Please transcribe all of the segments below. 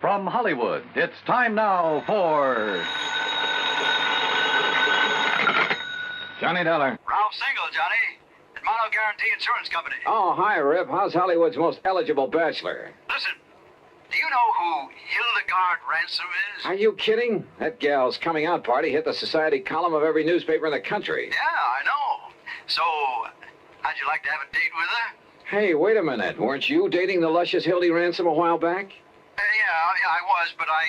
From Hollywood, it's time now for... Johnny Dollar. Ralph Single, Johnny. Edmond Guarantee Insurance Company. Oh, hi, Rip. How's Hollywood's most eligible bachelor? Listen, do you know who Hildegard Ransom is? Are you kidding? That gal's coming out party hit the society column of every newspaper in the country. Yeah, I know. So, how'd you like to have a date with her? Hey, wait a minute. Weren't you dating the luscious Hildy Ransom a while back? Yeah, I was, but I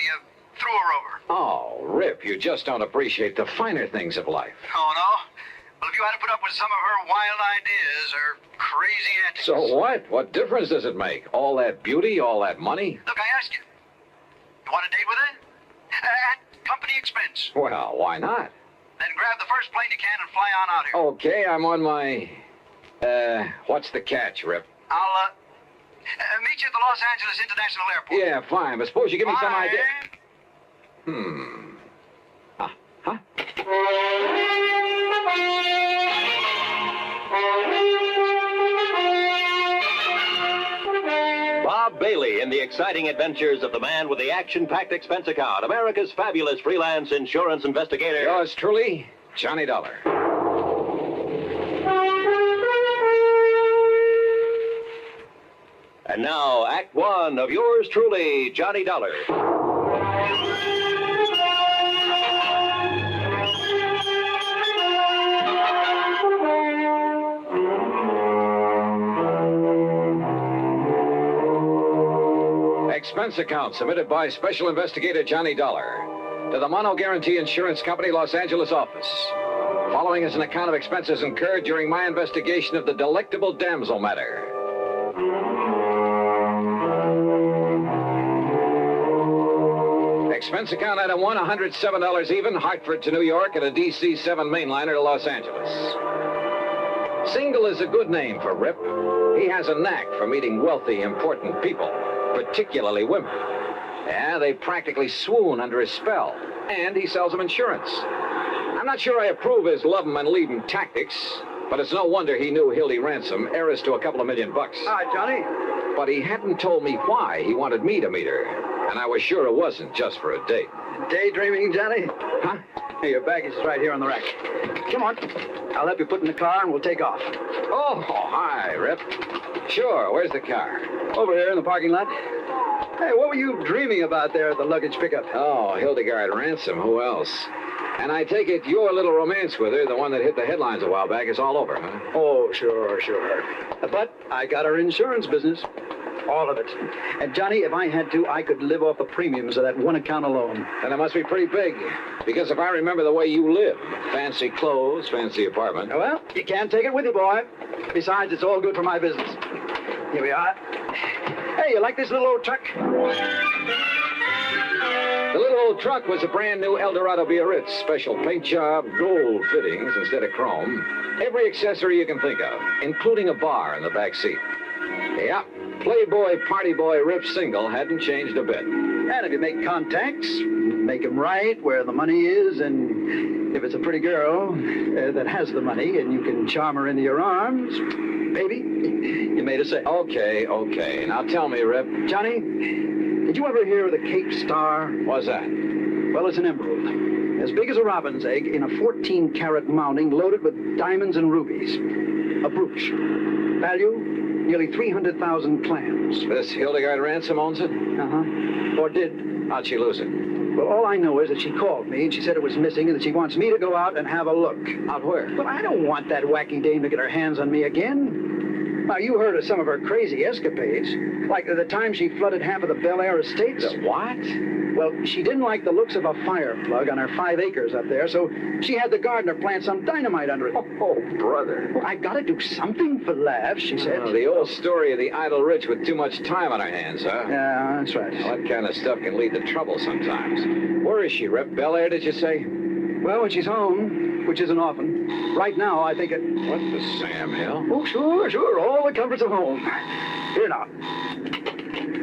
threw her over. Oh, Rip, you just don't appreciate the finer things of life. Oh, no? Well, if you had to put up with some of her wild ideas or crazy antics... So what? What difference does it make? All that beauty, all that money? Look, I ask you. You want a date with her? At company expense. Well, why not? Then grab the first plane you can and fly on out here. Okay, I'm on my... what's the catch, Rip? I'll, meet you at the Los Angeles International Airport. Yeah, fine, but suppose you give me some Bye. idea... Bob Bailey in the exciting adventures of the man with the action-packed expense account, America's fabulous freelance insurance investigator. Yours truly, Johnny Dollar. And now, Act One of yours truly, Johnny Dollar. Expense account submitted by Special Investigator Johnny Dollar to the Mono Guarantee Insurance Company, Los Angeles office. Following is an account of expenses incurred during my investigation of the Delectable Damsel matter. Expense account item 1, $107 even, Hartford to New York, and a DC-7 mainliner to Los Angeles. Single is a good name for Rip. He has a knack for meeting wealthy, important people, particularly women. Yeah, they practically swoon under his spell, and he sells them insurance. I'm not sure I approve his love 'em and leave 'em tactics, but it's no wonder he knew Hildy Ransom, heiress to a couple of $1 million. Hi, Johnny. But he hadn't told me why he wanted me to meet her, and I was sure it wasn't just for a date. Daydreaming, Johnny? Huh? Hey, your baggage is right here on the rack. Come on. I'll help you put in the car and we'll take off. Oh, hi, Rip. Sure, where's the car? Over here in the parking lot. Hey, what were you dreaming about there at the luggage pickup? Oh, Hildegard Ransom, who else? And I take it your little romance with her, the one that hit the headlines a while back, is all over, huh? Oh, sure. But I got her insurance business. All of it. And, Johnny, if I had to, I could live off the premiums of that one account alone. Then it must be pretty big. Because if I remember the way you live, fancy clothes, fancy apartment. Well, you can't take it with you, boy. Besides, it's all good for my business. Here we are. Hey, you like this little old truck? The little old truck was a brand new Eldorado Biarritz. Special paint job, gold fittings instead of chrome. Every accessory you can think of, including a bar in the back seat. Yeah, Playboy, party boy, Rip Single hadn't changed a bit. And if you make contacts, make them right where the money is, and if it's a pretty girl that has the money and you can charm her into your arms, baby, you made a sale. Okay. Now tell me, Rip. Johnny, did you ever hear of the Cape Star? What's that? Well, it's an emerald, as big as a robin's egg, in a 14-carat mounting loaded with diamonds and rubies. A brooch. Value? Nearly 300,000 clams. This Hildegard Ransom owns it? Uh-huh. Or did. How'd she lose it? Well, all I know is that she called me and she said it was missing and that she wants me to go out and have a look. Out where? But I don't want that wacky dame to get her hands on me again. Now, you heard of some of her crazy escapades. Like the time she flooded half of the Bel Air estates. The what? Well, she didn't like the looks of a fire plug on her 5 acres up there, so she had the gardener plant some dynamite under it. Oh, brother. Well, I gotta do something for laughs, she said. The old story of the idle rich with too much time on their hands, huh? Yeah, that's right. Well, that kind of stuff can lead to trouble sometimes. Where is she, Rip? Bel Air, did you say? Well, when she's home, which isn't often. Right now, I think it... What the Sam Hill? Oh, sure. All the comforts of home. Here now.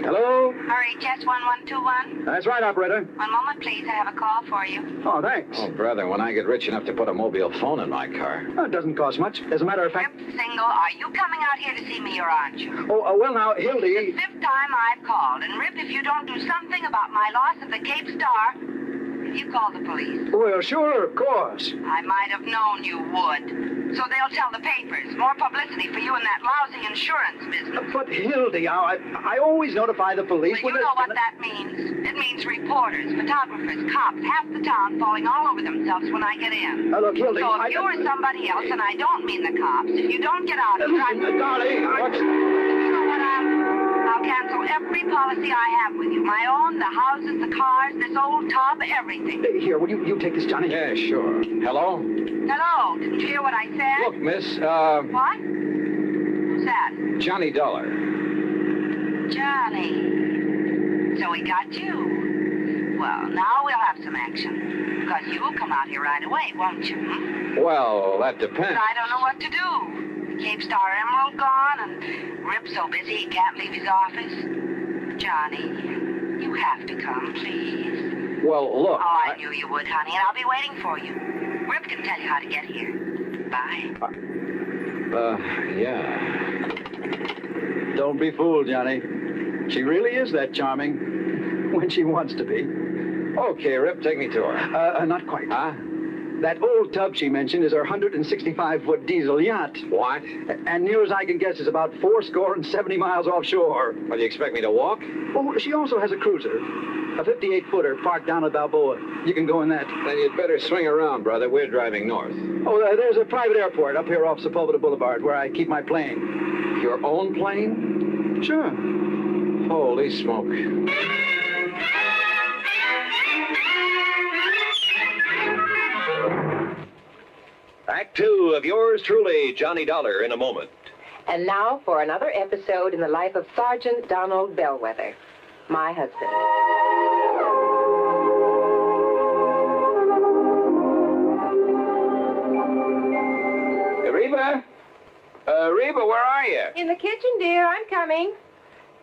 Hello? RHS 1121. That's right, operator. One moment, please. I have a call for you. Oh, thanks. Oh, brother, when I get rich enough to put a mobile phone in my car. Oh, it doesn't cost much. As a matter of fact... Rip Single, are you coming out here to see me or aren't you? Oh, well, now, Hildy... The 5th time I've called. And Rip, if you don't do something about my loss of the Cape Star, you call the police. Well, sure, of course. I might have known you would. So they'll tell the papers. More publicity for you in that lousy insurance business. But, Hildy, I always notify the police Well, when you know there's- what that means. It means reporters, photographers, cops, half the town falling all over themselves when I get in. Look, Hildy, So if you or somebody else, and I don't mean the cops, if you don't get out and try... Darling, You know what, I'll cancel every policy I have with you. My own, the houses, the cars, this old tub, everything. Here, will you take this, Johnny? Yeah, sure. Hello? Hello, didn't you hear what I said? Look, miss, What? Who's that? Johnny Dollar. Johnny. So he got you. Well, now we'll have some action. Because you'll come out here right away, won't you? Well, that But depends. I don't know what to do. The Cape Star Emerald gone, and Rip's so busy he can't leave his office. Johnny, you have to come, please. Well, look. Oh, I knew you would, honey, and I'll be waiting for you. Rip can tell you how to get here. Bye. Yeah. Don't be fooled, Johnny. She really is that charming when she wants to be. Okay, Rip, take me to her. Not quite. Huh? That old tub she mentioned is her 165-foot diesel yacht. What? And near as I can guess is about 70 miles offshore. Well, you expect me to walk? Oh, she also has a cruiser. A 58-footer parked down at Balboa. You can go in that. Then you'd better swing around, brother. We're driving north. Oh, there's a private airport up here off Sepulveda Boulevard where I keep my plane. Your own plane? Sure. Holy smoke. Act 2 of yours truly, Johnny Dollar, in a moment. And now for another episode in the life of Sergeant Donald Bellwether, my husband. Reba? Reba, where are you? In the kitchen, dear. I'm coming.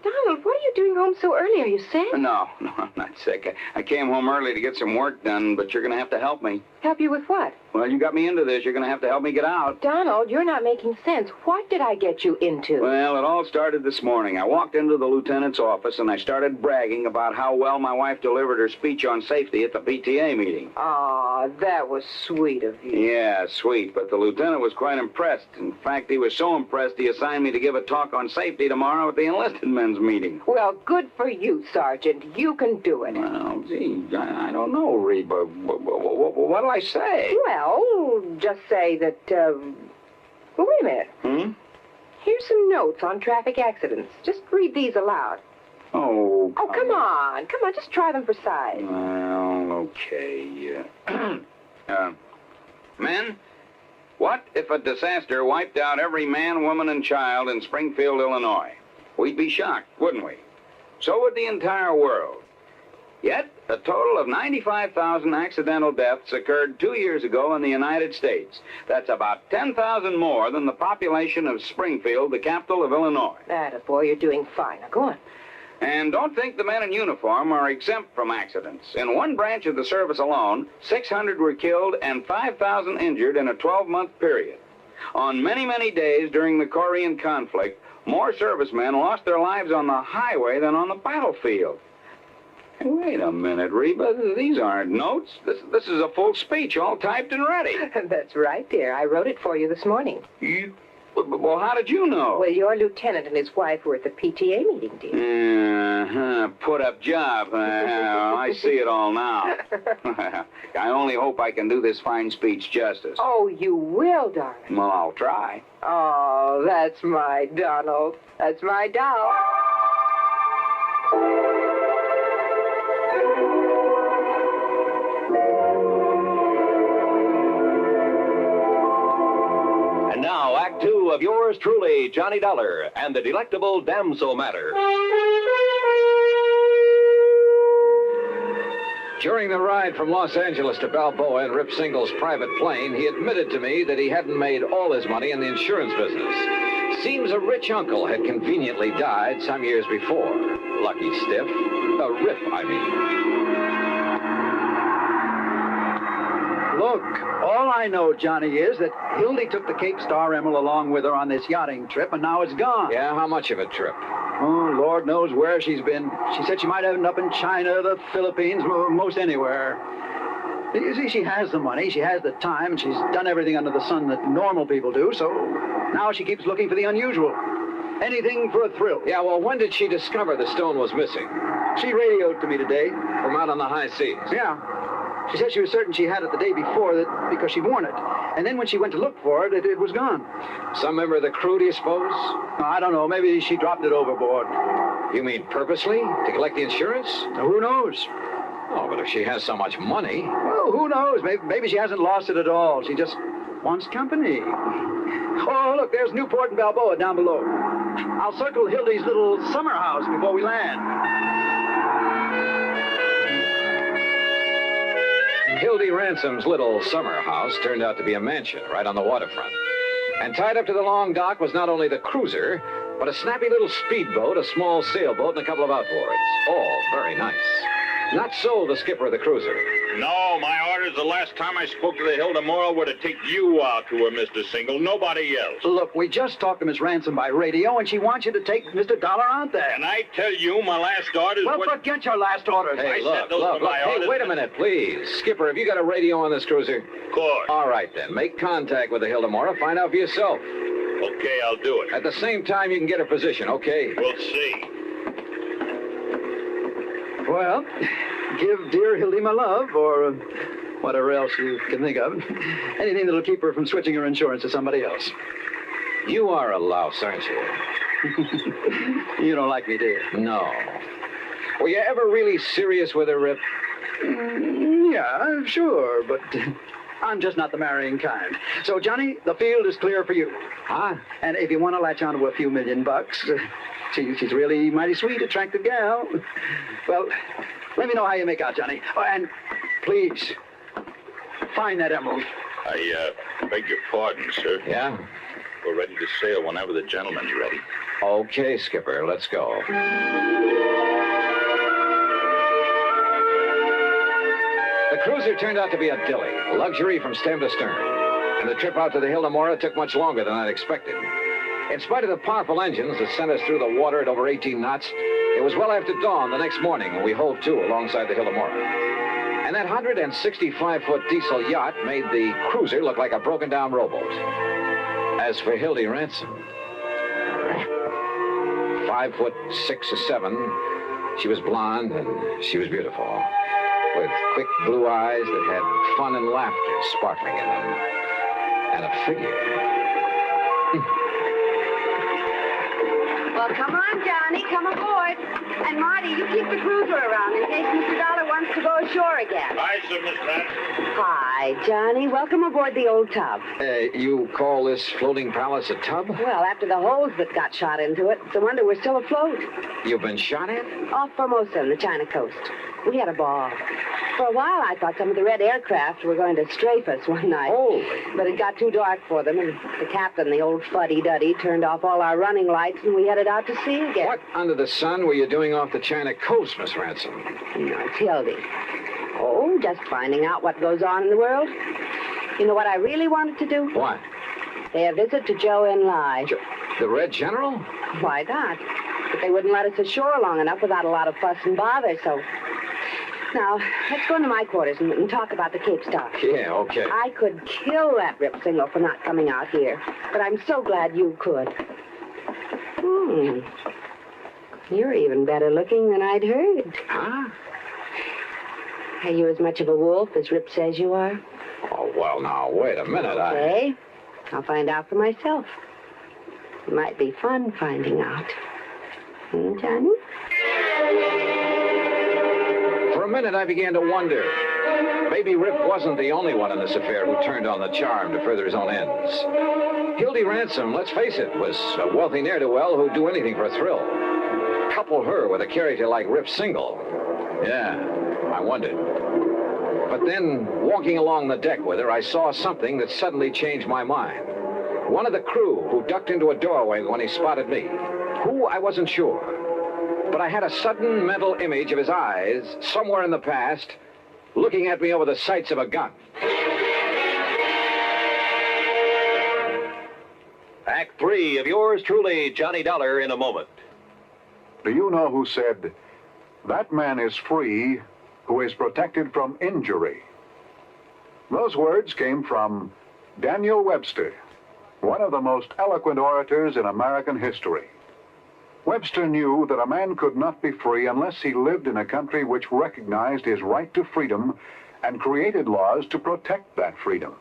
Donald, what are you doing home so early? Are you sick? No, I'm not sick. I came home early to get some work done, but you're going to have to help me. Help you with what? Well, you got me into this. You're going to have to help me get out. Donald, you're not making sense. What did I get you into? Well, it all started this morning. I walked into the lieutenant's office, and I started bragging about how well my wife delivered her speech on safety at the PTA meeting. Aw, that was sweet of you. Yeah, sweet, but the lieutenant was quite impressed. In fact, he was so impressed he assigned me to give a talk on safety tomorrow at the enlisted men's meeting. Well, good for you, Sergeant. You can do it. Well, gee, I don't know, Reba. What'll I say? Well, just say that, well, wait a minute. Hmm? Here's some notes on traffic accidents. Just read these aloud. Oh, Oh, come on. Come on, just try them for size. Well, okay. Men, what if a disaster wiped out every man, woman, and child in Springfield, Illinois? We'd be shocked, wouldn't we? So would the entire world. Yet, a total of 95,000 accidental deaths occurred 2 years ago in the United States. That's about 10,000 more than the population of Springfield, the capital of Illinois. Attaboy, you're doing fine. Now, go on. And don't think the men in uniform are exempt from accidents. In one branch of the service alone, 600 were killed and 5,000 injured in a 12-month period. On many, many days during the Korean conflict, more servicemen lost their lives on the highway than on the battlefield. Hey, wait a minute, Reba. These aren't notes. This is a full speech, all typed and ready. That's right, dear. I wrote it for you this morning. Well, how did you know? Well, your lieutenant and his wife were at the PTA meeting, dear. Put up job. I see it all now. I only hope I can do this fine speech justice. Oh, you will, darling. Well, I'll try. Oh, that's my Donald. That's my doll. And now, Act 2 of yours truly, Johnny Dollar, and the delectable Damsel matter. During the ride from Los Angeles to Balboa in Rip Single's private plane, he admitted to me that he hadn't made all his money in the insurance business. Seems a rich uncle had conveniently died some years before, lucky stiff. Rip, I mean. Look, all I know, Johnny, is that Hildy took the Cape Star Emerald along with her on this yachting trip, and now it's gone. Yeah, how much of a trip? Oh, Lord knows where she's been. She said she might end up in China, the Philippines, most anywhere. You see, she has the money, she has the time, and she's done everything under the sun that normal people do, so now she keeps looking for the unusual. Anything for a thrill. Yeah, well, when did she discover the stone was missing? She radioed to me today. From out on the high seas? Yeah. She said she was certain she had it the day before because she'd worn it. And then when she went to look for it, it was gone. Some member of the crew, do you suppose? I don't know. Maybe she dropped it overboard. You mean purposely? To collect the insurance? Now, who knows? Oh, but if she has so much money... Well, who knows? Maybe she hasn't lost it at all. She just wants company. Oh, look, there's Newport and Balboa down below. I'll circle Hildy's little summer house before we land. Hildy Ransom's little summer house turned out to be a mansion right on the waterfront. And tied up to the long dock was not only the cruiser, but a snappy little speedboat, a small sailboat, and a couple of outboards. All very nice. Not so the skipper of the cruiser. No, my orders the last time I spoke to the Hilda Mohr were to take you out to her, Mr. Single, nobody else. Look, we just talked to Miss Ransom by radio, and she wants you to take Mr. Dollar out there. And I tell you, my last orders Well, forget your last orders. Hey, I look, said those look, were look. my Hey, orders. wait a minute, please. Skipper, have you got a radio on this cruiser? Of course. All right, then. Make contact with the Hilda Mohr. Find out for yourself. Okay, I'll do it. At the same time, you can get her position, okay? We'll see. Well, give dear Hildy my love, or whatever else you can think of. Anything that'll keep her from switching her insurance to somebody else. You are a louse, aren't you? You don't like me, do you? No. Were you ever really serious with her, Rip? Yeah, sure, but I'm just not the marrying kind. So, Johnny, the field is clear for you. Huh? And if you want to latch on to a few $1,000,000, she's really mighty sweet, attractive gal. Well, let me know how you make out, Johnny. Oh, and please, find that emerald. I beg your pardon, sir. Yeah? We're ready to sail whenever the gentleman's ready. Okay, Skipper, let's go. The cruiser turned out to be a dilly, luxury from stem to stern. And the trip out to the Hilda Mohr took much longer than I'd expected. In spite of the powerful engines that sent us through the water at over 18 knots, it was well after dawn the next morning when we hove to alongside the Hilda Mohr. And that 165-foot diesel yacht made the cruiser look like a broken-down rowboat. As for Hildy Ransom, 5'6" or 7", she was blonde and she was beautiful, with quick blue eyes that had fun and laughter sparkling in them, and a figure. Well, come on, Johnny. Come aboard. And Marty, you keep the cruiser around in case Mr. Dollar wants to go ashore again. Hi, sir, Miss Rat. Hi, Johnny. Welcome aboard the old tub. You call this floating palace a tub? Well, after the holes that got shot into it, it's a wonder we're still afloat. You've been shot at? Off Formosa on the China coast. We had a ball. For a while, I thought some of the red aircraft were going to strafe us one night. Holy. But it got too dark for them, and the captain, the old fuddy-duddy, turned off all our running lights, and we headed out to sea again. What under the sun were you doing off the China coast, Miss Ransom? No, it's Hildy. Oh, just finding out what goes on in the world. You know what I really wanted to do? What? Pay a visit to Joe and Lai. The Red General? Why not? But they wouldn't let us ashore long enough without a lot of fuss and bother, so... Now, let's go into my quarters and talk about the Cape Star. Yeah, okay. I could kill that Rip Single for not coming out here, but I'm so glad you could. You're even better looking than I'd heard. Huh? Are you as much of a wolf as Rip says you are? Oh, well, now, wait a minute. Okay. I'll find out for myself. It might be fun finding out. Johnny? For a minute, I began to wonder. Maybe Rip wasn't the only one in this affair who turned on the charm to further his own ends. Hildy Ransom, let's face it, was a wealthy ne'er-do-well who'd do anything for a thrill. Couple her with a character like Rip Single. Yeah, I wondered. But then, walking along the deck with her, I saw something that suddenly changed my mind. One of the crew who ducked into a doorway when he spotted me. Who, I wasn't sure. but I had a sudden mental image of his eyes, somewhere in the past, looking at me over the sights of a gun. Act 3 of yours truly, Johnny Dollar, in a moment. Do you know who said, "That man is free who is protected from injury"? Those words came from Daniel Webster, one of the most eloquent orators in American history. Webster knew that a man could not be free unless he lived in a country which recognized his right to freedom and created laws to protect that freedom.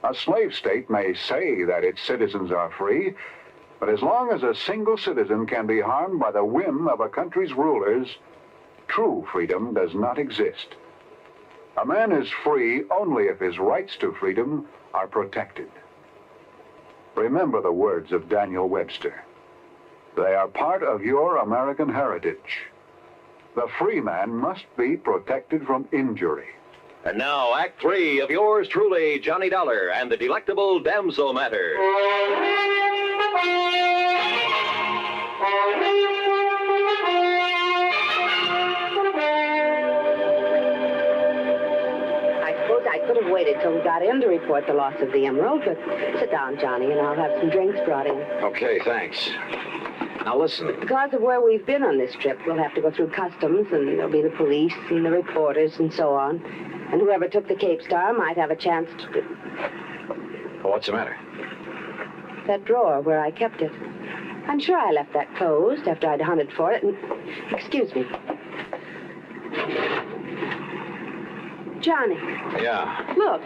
A slave state may say that its citizens are free, but as long as a single citizen can be harmed by the whim of a country's rulers, true freedom does not exist. A man is free only if his rights to freedom are protected. Remember the words of Daniel Webster. They are part of your American heritage. The free man must be protected from injury. And now, Act 3 of yours truly, Johnny Dollar, and the delectable Damsel matter. I suppose I could have waited till we got in to report the loss of the emerald, but sit down, Johnny, and I'll have some drinks brought in. Okay, thanks. Now listen. Because of where we've been on this trip, we'll have to go through customs, and there'll be the police and the reporters and so on. And whoever took the Cape Star might have a chance to... What's the matter? That drawer where I kept it. I'm sure I left that closed after I'd hunted for it, and... Excuse me. Johnny. Yeah. Look.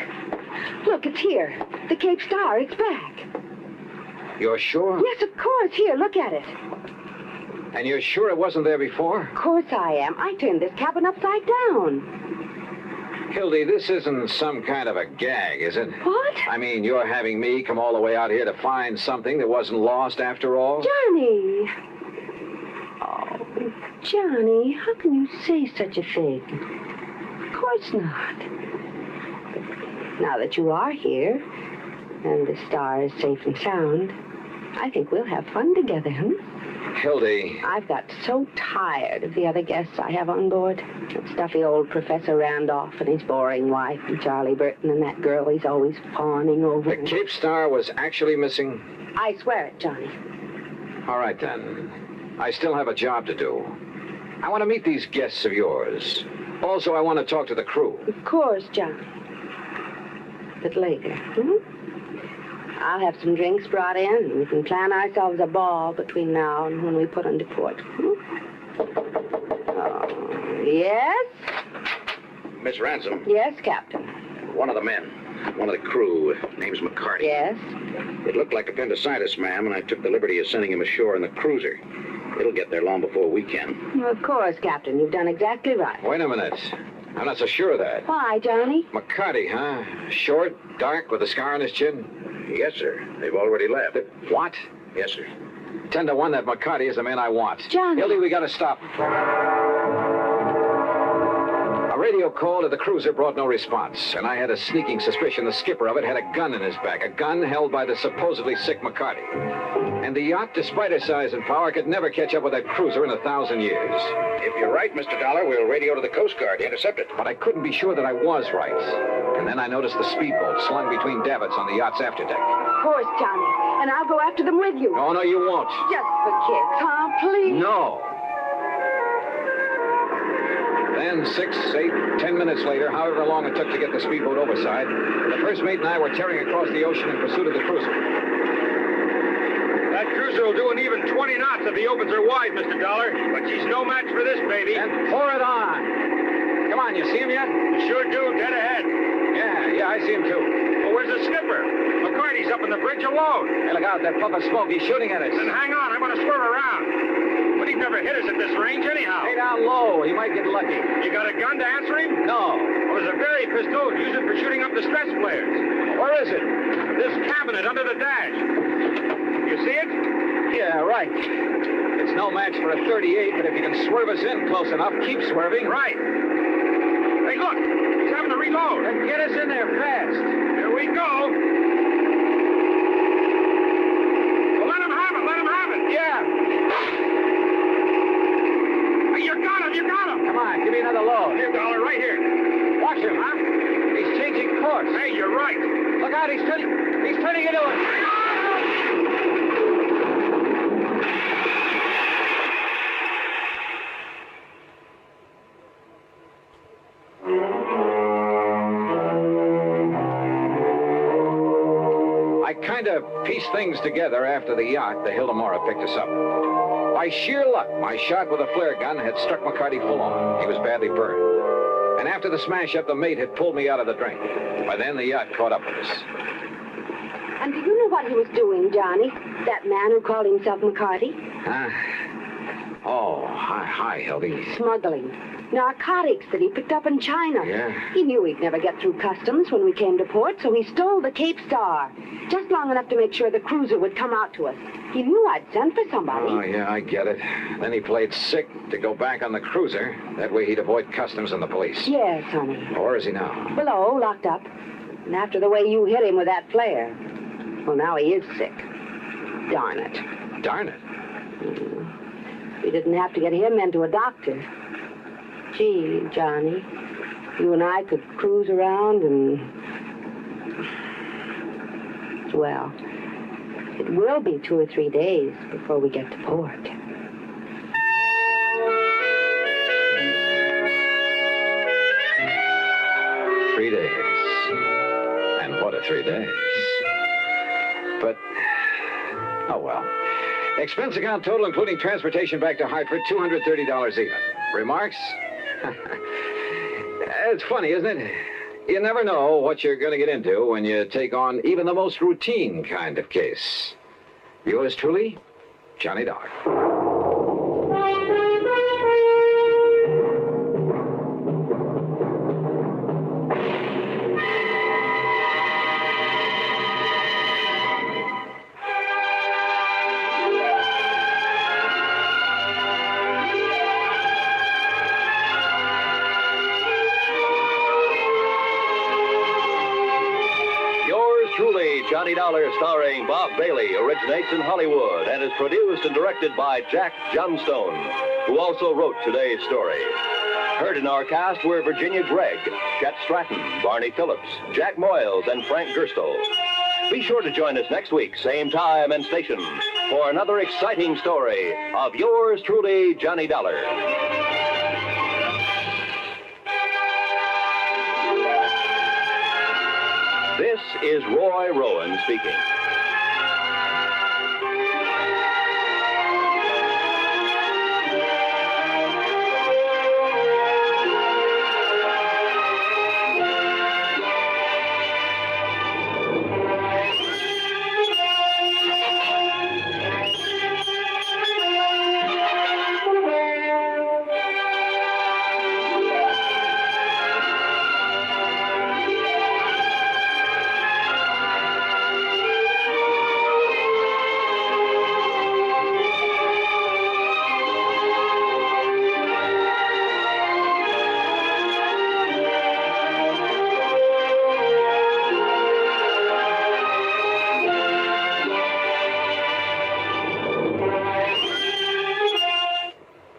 Look, it's here. The Cape Star, it's back. You're sure? Yes, of course. Here, look at it. And you're sure it wasn't there before? Of course I am. I turned this cabin upside down. Hildy, this isn't some kind of a gag, is it? What? I mean, you're having me come all the way out here to find something that wasn't lost after all? Johnny! Oh, Johnny, how can you say such a thing? Of course not. But now that you are here, and the star is safe and sound, I think we'll have fun together, huh? Hildy. I've got so tired of the other guests I have on board. That stuffy old Professor Randolph and his boring wife, and Charlie Burton and that girl he's always fawning over. The Cape Star was actually missing? I swear it, Johnny. All right, then. I still have a job to do. I want to meet these guests of yours. Also, I want to talk to the crew. Of course, Johnny. But later, I'll have some drinks brought in, and we can plan ourselves a ball between now and when we put into port. Oh, yes? Miss Ransom. Yes, Captain. One of the men. One of the crew. Name's McCarty. Yes? It looked like appendicitis, ma'am, and I took the liberty of sending him ashore in the cruiser. It'll get there long before we can. Well, of course, Captain. You've done exactly right. Wait a minute. I'm not so sure of that. Why, Johnny? McCarty, huh? Short, dark, with a scar on his chin? Yes, sir. They've already left. What? Yes, sir. 10 to 1 that McCarty is the man I want. Johnny. Hildy, we gotta stop. A radio call to the cruiser brought no response, and I had a sneaking suspicion the skipper of it had a gun in his back, a gun held by the supposedly sick McCarty. And the yacht, despite its size and power, could never catch up with that cruiser in 1,000 years. If you're right, Mr. Dollar, we'll radio to the Coast Guard to intercept it. But I couldn't be sure that I was right. And then I noticed the speedboat slung between davits on the yacht's afterdeck. Of course, Johnny. And I'll go after them with you. Oh, no, you won't. Just for kids, huh? Please. No. Then 6, 8, 10 minutes later, however long it took to get the speedboat overside, the first mate and I were tearing across the ocean in pursuit of the cruiser. That cruiser will do an even 20 knots if he opens her wide, Mr. Dollar. But she's no match for this, baby. And pour it on. Come on, you see him yet? Sure do, dead ahead. Yeah, I see him too. Well, where's the skipper? McCarty's up on the bridge alone. Hey, look out, that puff of smoke. He's shooting at us. Then hang on, I'm going to swerve around. But he'd never hit us at this range anyhow. Stay down low. He might get lucky. You got a gun to answer him? No. Well, there's a very pistol. Use it for shooting up the stress flares. Where is it? This cabinet under the dash. You see it? Yeah, right. It's no match for a 38, but if you can swerve us in close enough, keep swerving. Right. Hey, look. He's having to reload. Then get us in there fast. Here we go. Well, let him have it. Let him have it. Yeah. got him. Come on, give me another load. Here, Dollar, right here. Watch him, huh? He's changing course. Hey, you're right. Look out, he's turning into it. I kind of pieced things together after the yacht, the Hilda Mohr, picked us up. By sheer luck, my shot with a flare gun had struck McCarty full on. He was badly burned. And after the smash-up, the mate had pulled me out of the drink. By then, the yacht caught up with us. And do you know what he was doing, Johnny? That man who called himself McCarty? Hi, Hildy. Smuggling. Narcotics that he picked up in China. Yeah. He knew we'd never get through customs when we came to port, so he stole the Cape Star. Just long enough to make sure the cruiser would come out to us. He knew I'd sent for somebody. Oh, yeah, I get it. Then he played sick to go back on the cruiser. That way he'd avoid customs and the police. Yes, honey. Where is he now? Below, locked up. And after the way you hit him with that flare. Well, now he is sick. Darn it. Darn it. We didn't have to get him into a doctor. Gee, Johnny, you and I could cruise around and... Well, it will be 2 or 3 days before we get to port. 3 days. And what a 3 days. But, oh well. Expense account total, including transportation back to Hartford, $230 even. Remarks? It's funny, isn't it? You never know what you're going to get into when you take on even the most routine kind of case. Yours truly, Johnny Dollar. 'Truly Johnny Dollar, starring Bob Bailey, originates in Hollywood and is produced and directed by Jack Johnstone, who also wrote today's story. Heard in our cast were Virginia Gregg, Chet Stratton, Barney Phillips, Jack Moyles, and Frank Gerstle. Be sure to join us next week, same time and station, for another exciting story of yours truly, Johnny Dollar. This is Roy Rowan speaking.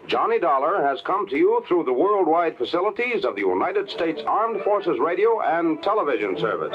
Johnny Dollar has come to you through the worldwide facilities of the United States Armed Forces Radio and Television Service.